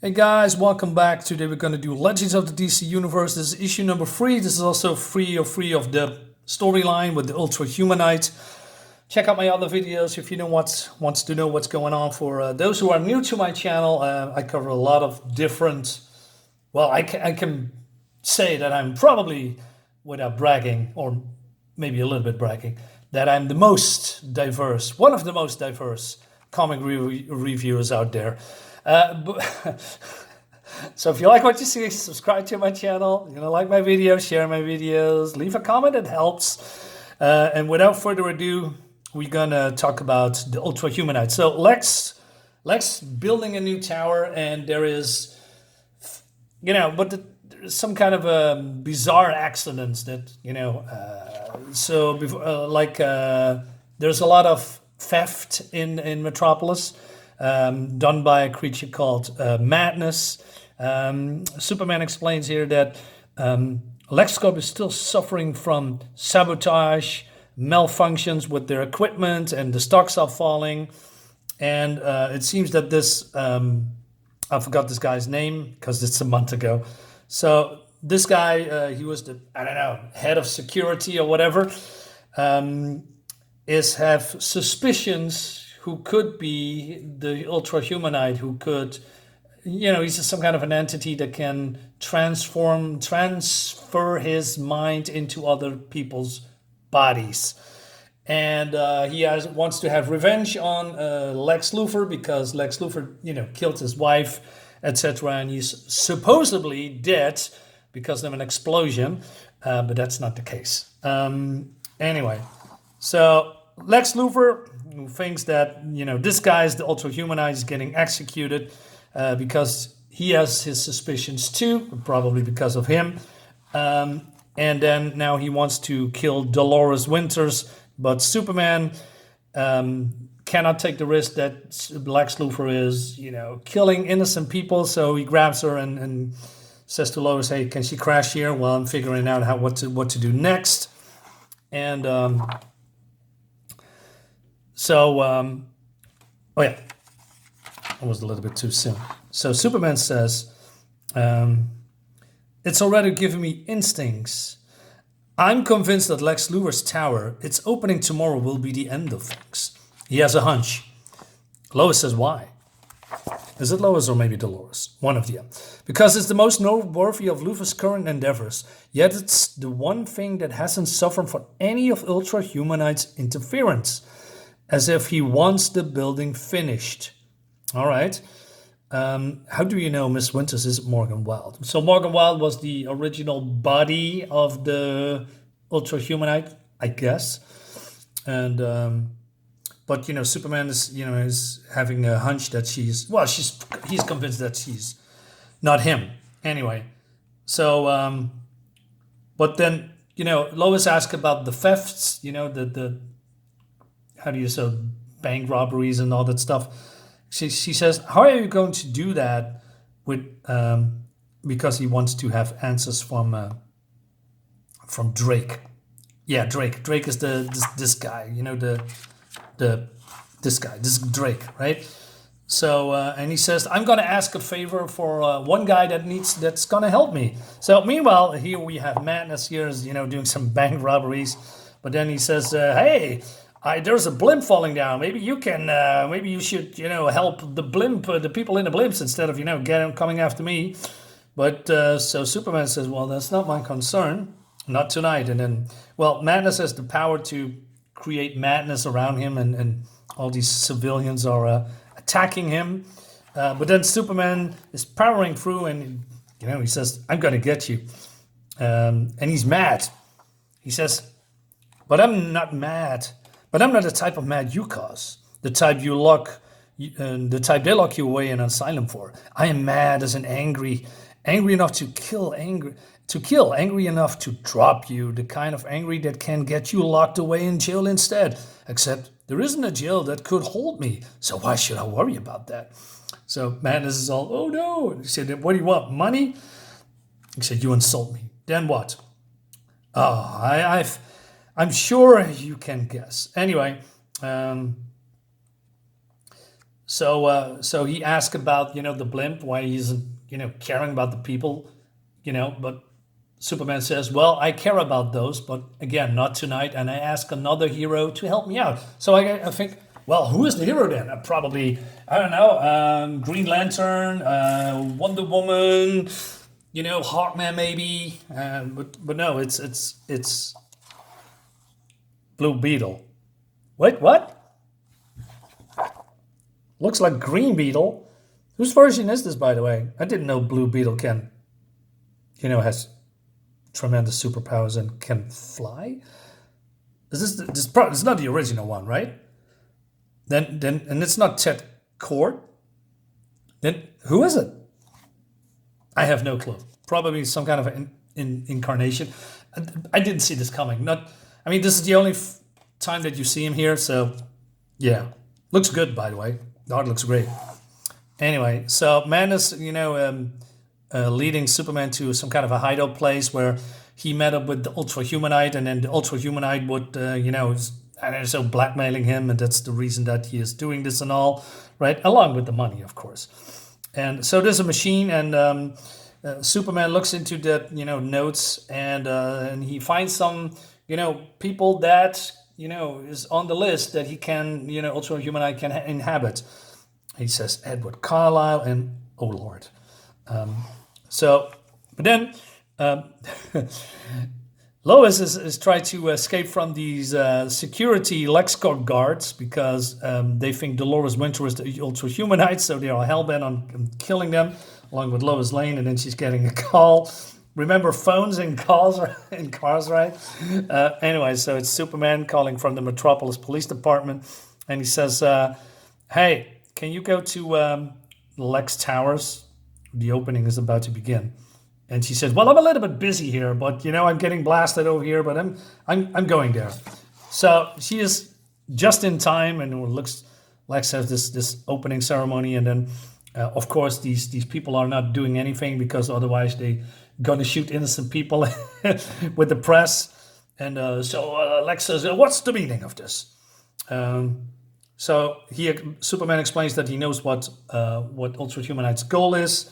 Hey guys, welcome back. Today we're going to do Legends of the DC Universe. This is issue number 3. This is also free of the storyline with the U.L.T.R.A Humanite. Check out my other videos if you wants to know what's going on. For those who are new to my channel, I cover a lot of different... Well, I can say that I'm probably, without bragging, or maybe a little bit bragging, that I'm the most diverse, one of the most diverse comic reviewers out there. So if you like what you see, subscribe to my channel. Like my videos, share my videos, leave a comment, it helps. And without further ado, we're gonna talk about the U.L.T.R.A Humanite. So Lex building a new tower, and there is, there's some kind of a bizarre accidents that there's a lot of theft in Metropolis. Done by a creature called Madness. Superman explains here that Lexcorp is still suffering from sabotage, malfunctions with their equipment, and the stocks are falling. And it seems that this, I forgot this guy's name because it's a month ago. So this guy, he was the, head of security or whatever, have suspicions who could be the U.L.T.R.A Humanite, who could, he's some kind of an entity that can transfer his mind into other people's bodies. And he wants to have revenge on Lex Luthor, because Lex Luthor, killed his wife, etc. And he's supposedly dead because of an explosion, but that's not the case. Anyway, so Lex Luthor, who thinks that, this guy's the U.L.T.R A Humanite, is getting executed because he has his suspicions too, probably because of him. And then now he wants to kill Dolores Winters, but Superman cannot take the risk that Lex Luthor is, killing innocent people. So he grabs her and says to Lois, "Hey, can she crash here? Well, I'm figuring out what to do next." And I was a little bit too soon. So Superman says, "It's already giving me instincts. I'm convinced that Lex Luthor's tower, its opening tomorrow, will be the end of things. He has a hunch." Lois says, "Why?" Is it Lois or maybe Dolores? One of them. "Because it's the most noteworthy of Luthor's current endeavors. Yet it's the one thing that hasn't suffered from any of U.L.T.R.A Humanite's interference. As if he wants the building finished." All right. How do you know Miss Winters is Morgan Wild? So Morgan Wild was the original body of the U.L.T.R A Humanite, I guess. And but Superman is having a hunch that he's convinced that she's not him. Anyway, so but then Lois asked about the thefts, the how do you say, bank robberies and all that stuff. She says, "How are you going to do that with because he wants to have answers from Drake." Yeah, Drake. Drake is this guy, this Drake, right? So and he says, "I'm going to ask a favor for one guy that's going to help me." So meanwhile, here we have Madness here is doing some bank robberies, but then he says, "Hey, there's a blimp falling down. Maybe you can. Maybe you should, help the blimp, the people in the blimps, instead of, coming after me." But so Superman says, "Well, that's not my concern. Not tonight." And then, Madness has the power to create madness around him, and all these civilians are attacking him. But then Superman is powering through, and he says, "I'm gonna get you." And he's mad. He says, "But I'm not mad. But I'm not the type of mad you cause. The type they lock you away in an asylum for. I am mad as an angry enough to kill, angry enough to drop you, the kind of angry that can get you locked away in jail instead. Except there isn't a jail that could hold me, so why should I worry about that?" So Madness is all, "Oh no." He said, "What do you want, money?" He said, "You insult me. Then what?" "Oh, I'm sure you can guess." Anyway, So he asked about the blimp, why he isn't caring about the people, but Superman says, well, I care about those, but again, not tonight, and I ask another hero to help me out. So I think, well, who is the hero then? Probably, I don't know, Green Lantern, Wonder Woman, Hawkman maybe, but no, it's Blue Beetle. Wait, what? Looks like Green Beetle. Whose version is this, by the way? I didn't know Blue Beetle has tremendous superpowers and can fly. Is this it's not the original one, right? Then and it's not Ted Kord. Then who is it? I have no clue. Probably some kind of incarnation. I didn't see this coming. This is the only time that you see him here, so yeah. Looks good, by the way. The art looks great. Anyway, so man is, leading Superman to some kind of a hideout place where he met up with the U.L.T.R.A Humanite, and then the U.L.T.R A Humanite would, so blackmailing him, and that's the reason that he is doing this and all, right? Along with the money, of course. And so there's a machine, and Superman looks into that, notes, and he finds some, people that is on the list that he can, U.L.T.R A Humanite can inhabit. He says Edward Carlisle and oh Lord. But then Lois is trying to escape from these security LexCorp guards because they think Dolores Winter is the U.L.T.R A Humanite, so they are hellbent on killing them, along with Lois Lane, and then she's getting a call. Remember phones and calls in cars, right? Anyway, so it's Superman calling from the Metropolis Police Department, and he says, hey, can you go to Lex Towers? The opening is about to begin. And she says, well, I'm a little bit busy here, but, I'm getting blasted over here, but I'm going there. So she is just in time, and Lex has this opening ceremony, and then, of course, these people are not doing anything because otherwise they gonna shoot innocent people with the press. And so Lex says, what's the meaning of this? So Superman explains that he knows what U.L.T.R A Humanite's goal is,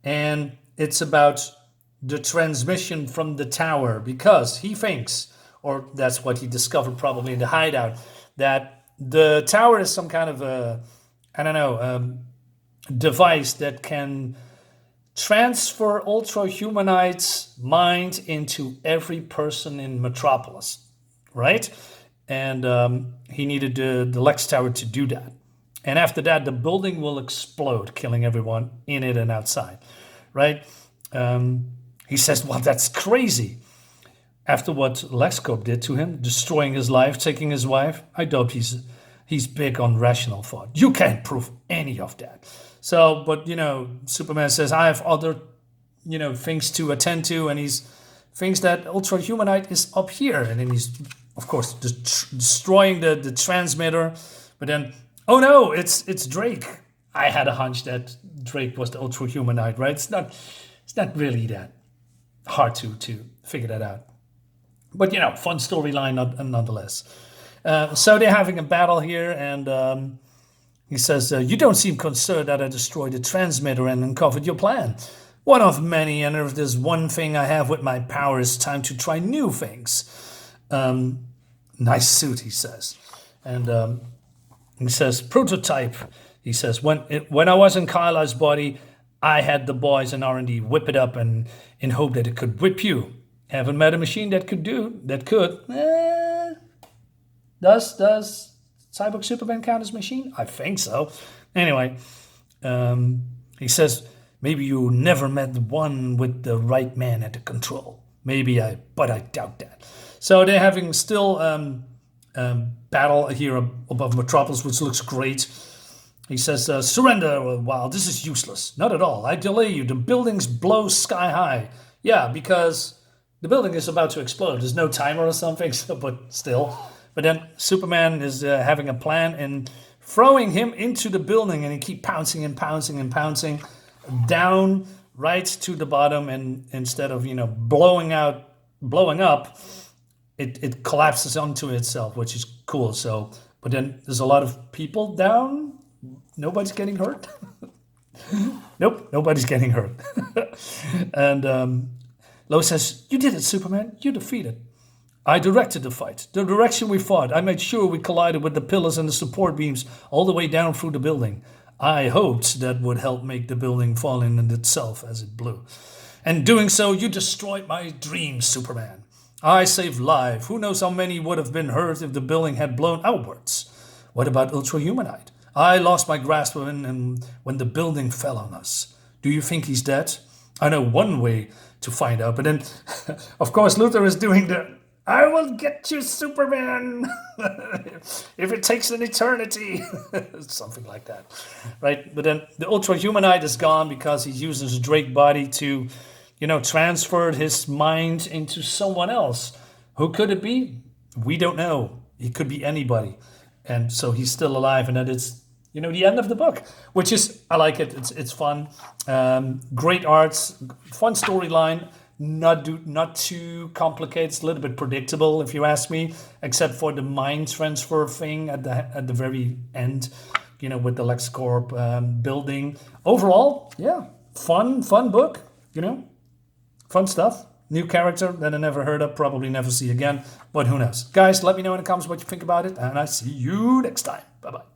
and it's about the transmission from the tower, because he thinks, or that's what he discovered probably in the hideout, that the tower is some kind of device that can transfer U.L.T.R A Humanite's mind into every person in Metropolis, right? And he needed the Lex Tower to do that. And after that, the building will explode, killing everyone in it and outside, right? He says, well, that's crazy. After what LexCorp did to him, destroying his life, taking his wife, I doubt he's big on rational thought. You can't prove any of that. So, but, Superman says, I have other, things to attend to, and he thinks that U.L.T.R A Humanite is up here. And then he's, of course, destroying the transmitter. But then, oh no, it's Drake. I had a hunch that Drake was the U.L.T.R A Humanite, right? It's not really that hard to figure that out. But, fun storyline nonetheless. So they're having a battle here, and he says, you don't seem concerned that I destroyed the transmitter and uncovered your plan. One of many, and if there's one thing I have with my power, it's time to try new things. Nice suit, he says. And he says, prototype. He says, when I was in Kal-El's body, I had the boys in R&D whip it up and in hope that it could whip you. Haven't met a machine that could. Does Cyborg Superman count as machine? I think so. Anyway, he says, maybe you never met the one with the right man at the control. But I doubt that. So they're having still battle here above Metropolis, which looks great. He says, surrender, wow, this is useless. Not at all. I delay you. The buildings blow sky high. Yeah, because the building is about to explode. There's no timer or something, but still. But then Superman is having a plan and throwing him into the building, and he keeps pouncing and pouncing and pouncing down right to the bottom. And instead of blowing up, it collapses onto itself, which is cool. So, but then there's a lot of people down, nobody's getting hurt. Nope, nobody's getting hurt. And Lois says, "You did it, Superman. You defeated. I directed the fight. The direction we fought. I made sure we collided with the pillars and the support beams all the way down through the building. I hoped that would help make the building fall in itself as it blew. And doing so, you destroyed my dreams, Superman. I saved lives. Who knows how many would have been hurt if the building had blown outwards? What about U.L.T.R.A Humanite? I lost my grasp of him when the building fell on us. Do you think he's dead? I know one way to find out." But then, of course, Luthor is doing the, "I will get you, Superman, if it takes an eternity." Something like that, right? But then the U.L.T.R.A Humanite is gone because he uses Drake body to, transfer his mind into someone else. Who could it be? We don't know. It could be anybody. And so he's still alive, and that is, the end of the book, which is, I like it. It's fun. Great arts, fun storyline. Not too complicated. It's a little bit predictable, if you ask me, except for the mind transfer thing at the very end, with the LexCorp building. Overall, yeah, fun book. Fun stuff. New character that I never heard of, probably never see again, but who knows? Guys, let me know in the comments what you think about it, and I see you next time. Bye bye.